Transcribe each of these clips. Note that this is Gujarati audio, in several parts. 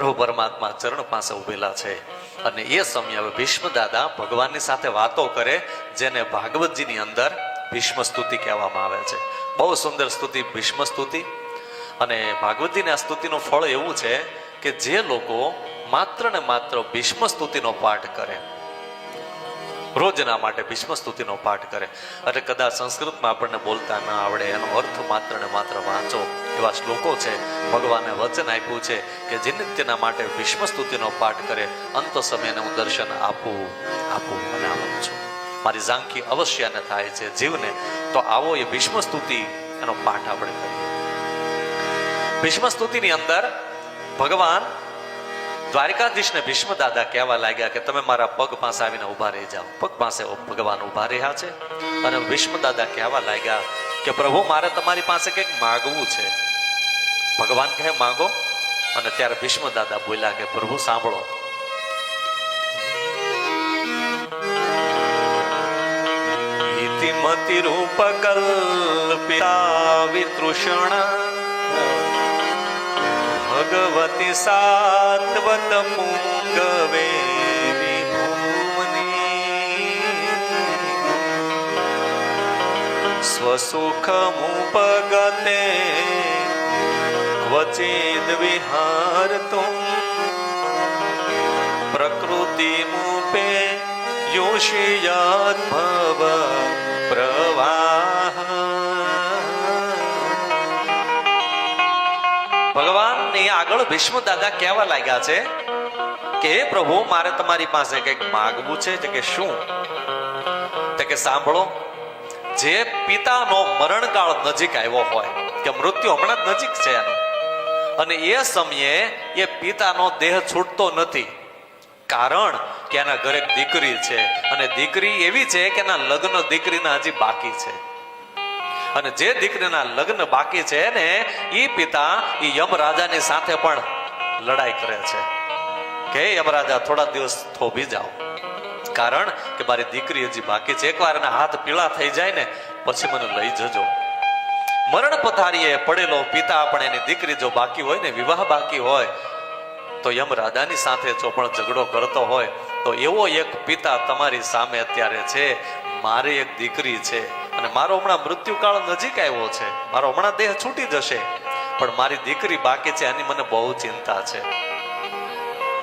પ્રભુ પરમાત્મા ચરણ પાસે ઉભેલા છે અને એ સમયે હવે ભીષ્મ દાદા ભગવાનની સાથે વાતો કરે, જેને ભાગવતજીની અંદર ભીષ્મ સ્તુતિ કહેવામાં આવે છે. બહુ સુંદર સ્તુતિ ભીષ્મ સ્તુતિ. અને ભાગવતજીની આ સ્તુતિનું ફળ એવું છે કે જે લોકો માત્ર ને માત્ર ભીષ્મ સ્તુતિનો પાઠ કરે, રોજના માટે ભીષ્મ સ્તુતિનો પાઠ કરે, એટલે કદાચ સંસ્કૃતમાં આપણને બોલતા ન આવડે, એનો અર્થ માત્ર ને માત્ર વાંચો, એવા શ્લોકો છે. ભગવાને વચન આપ્યું છે કે જે નિત્યના માટે ભીષ્મ સ્તુતિનો પાઠ કરે, અંત સમયને હું દર્શન આપું અને આપું છું. મારી ઝાંખી અવશ્ય ને થાય છે જીવને. તો આવો એ ભીષ્મ સ્તુતિ એનો પાઠ આપણે કરીએ. ભીષ્મ સ્તુતિની અંદર ભગવાન દ્વારિકાધીશને ભીષ્મ દાદા કહેવા લાગ્યા કે તમે મારા પગ પાસે આવીને ઉભા રહી જાઓ. પગ પાસે ભગવાન ઉભા રહ્યા છે અને ભીષ્મ દાદા કહેવા લાગ્યા કે પ્રભુ મારે તમારી પાસે કંઈક માગવું છે. ભગવાન કહે માગો. અને ત્યારે ભીષ્મ દાદા બોલ્યા કે પ્રભુ સાંભળો. ઇતિમતિ રૂપ કલ્પિતા વિતૃષણ ભગવતી સાત્વત પુંગવે વિભૂમની સ્વસુખમુપગતે ક્વચિદ વિહારતું પ્રકૃતિમુપે યોષિયાદ્ભવ પ્રવાહ. ભગવાનની આગળ ભીષ્મ દાદા કહેવા લાગ્યા છે કે હે પ્રભુ મારે તમારી પાસે કંઈક માગવું છે. કે શું? કે સાંભળો, જે પિતાનો મરણકાળ નજીક આવ્યો હોય, કે મૃત્યુ હમણાં જ નજીક છે એનો, અને એ સમયે એ પિતાનો દેહ છૂટતો નથી, કારણ કે એના ઘરે દીકરી છે, અને દીકરી એવી છે કે એના લગ્ન દીકરીના હજી બાકી છે. અને જે દીકરીના લગ્ન બાકી છે ને એ પિતા એ યમરાજાની સાથે પણ લડાઈ કરે છે કે યમરાજા થોડા દિવસ થોભી જાઓ, કારણ કે મારી દીકરી હજી બાકી છે. એકવાર એના હાથ પીળા થઈ જાય ને પછી મને લઈ જજો. મરણ પથારીએ પડેલો પિતા પણ એની દીકરી જો બાકી હોય ને, વિવાહ બાકી હોય, તો યમરાજાની સાથે જો પણ ઝઘડો કરતો હોય, તો એવો એક પિતા તમારી સામે અત્યારે છે. મારી એક દીકરી છે અને મારો હમણાં મૃત્યુકાળ નજીક આવ્યો છે, મારો હમણાં દેહ છૂટી જશે, પણ મારી દીકરી બાકી છે, એની મને બહુ ચિંતા છે.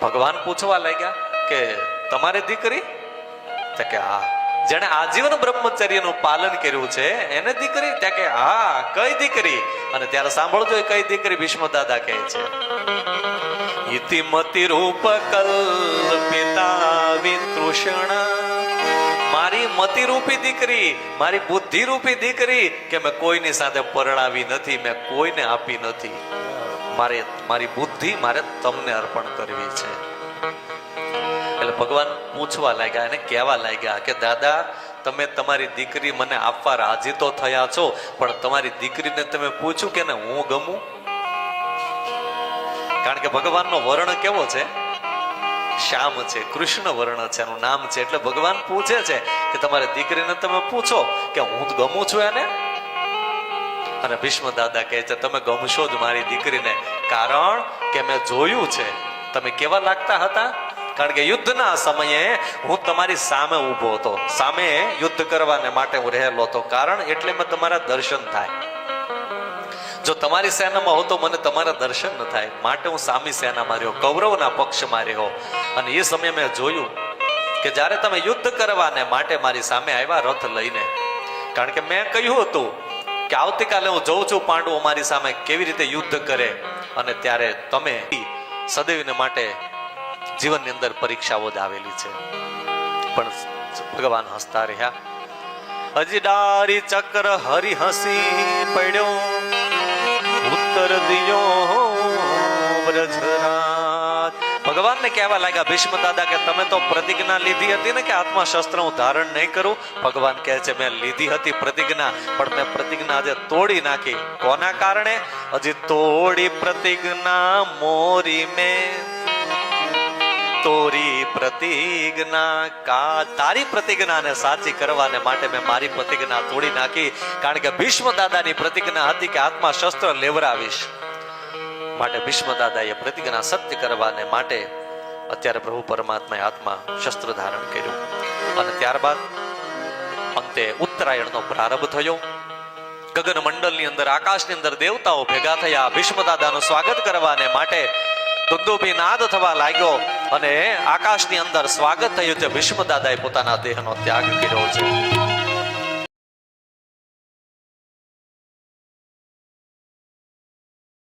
ભગવાન પૂછવા લાગ્યા કે તમારી દીકરી? કે હા. જેને આજીવન બ્રહ્મચર્યનું પાલન કર્યું છે એને દીકરી? કે હા. કઈ દીકરી? અને ત્યારે સાંભળજો કઈ દીકરી ભીષ્મ દાદા કહે છે. ઇતિમતિ રૂપ કલ્પિતા વિતૃષણ, મારી મતિ રૂપી દીકરી, મારી બુદ્ધિ રૂપી દીકરી, કે મેં કોઈની સાથે પરણાવી નથી, મેં કોઈને આપી નથી. મારી બુદ્ધિ મારે તમને અર્પણ કરવી છે. એટલે ભગવાન પૂછવા લાગ્યા, એને કહેવા લાગ્યા કે દાદા તમે તમારી દીકરી મને આપવા રાજી તો થયા છો, પણ તમારી દીકરીને તમે પૂછ્યું કે ને હું ગમું? કારણ કે ભગવાનનો વર્ણ કેવો છે? શ્યામ છે, કૃષ્ણ વર્ણ છે, એનું નામ છે. એટલે ભગવાન પૂછે છે કે તમારી દીકરીને તમે પૂછો કે હું ગમું છું એને? અને ભીષ્મ દાદા કહે છે તમે ગમશો જ મારી દીકરીને, કારણ કે મેં જોયું છે તમે કેવા લાગતા હતા. કારણ કે યુદ્ધના સમયે હું તમારી સામે ઊભો હતો, સામે યુદ્ધ કરવાને માટે હું રહેલો હતો, કારણ એટલે મેં તમારા દર્શન થાય. જો તમારી સેનામાં હો તો મને તમારા દર્શન ન થાય, માટે હું સામી સેનામાં રહ્યો, કૌરવના પક્ષમાં રહ્યો. અને એ સમયે મેં જોયું કે જ્યારે તમે યુદ્ધ કરવાને માટે મારી સામે આવ્યા રથ લઈને, કારણ કે મેં કહ્યું હતું કે આવતીકાલે હું જોઉં છું પાંડવો મારી સામે કેવી રીતે યુદ્ધ કરે, અને ત્યારે તમે સદૈવને માટે જીવનની અંદર પરીક્ષાઓ જ આવેલી છે. પણ ભગવાન હસતા રહ્યા. હજી ડારી ચક્ર હરી હસી પડ્યો, ઉત્તર દિયો બ્રજરાજ. ભગવાનને કહેવા લાગ્યા ભીષ્મ દાદા કે તમે તો પ્રતિજ્ઞા લીધી હતી ને કે આત્મા શસ્ત્ર હું ધારણ નહીં કરું. ભગવાન કહે છે મેં લીધી હતી પ્રતિજ્ઞા, પણ મેં પ્રતિજ્ઞા આજે તોડી નાખી. કોના કારણે? હજી તોડી પ્રતિજ્ઞા મોરી મેં, તોરી પ્રતિજ્ઞા કા, તારી પ્રતિજ્ઞાને સાચી કરવાને માટે મેં મારી પ્રતિજ્ઞા તોડી નાખી. કારણ કે ભીષ્મ દાદાની પ્રતિજ્ઞા હતી કે આત્મા શસ્ત્ર લેવરાવીશ. માટે ભીષ્મ દાદાએ પ્રતિજ્ઞા સત્ય કરવાને માટે અત્યારે પ્રભુ પરમાત્માએ હાથમાં શસ્ત્ર ધારણ કર્યું અને ત્યારબાદ અંતે ઉત્તરાયણનો પ્રારંભ થયો. ગગન મંડળની અંદર, આકાશની અંદર દેવતાઓ ભેગા થયા ભીષ્મ દાદાનું સ્વાગત કરવાને માટે. દુંદુભી નાદ થવા લાગ્યો અને આકાશની અંદર સ્વાગત થયું છે. ભીષ્મ દાદાએ પોતાના દેહનો ત્યાગ કર્યો છે.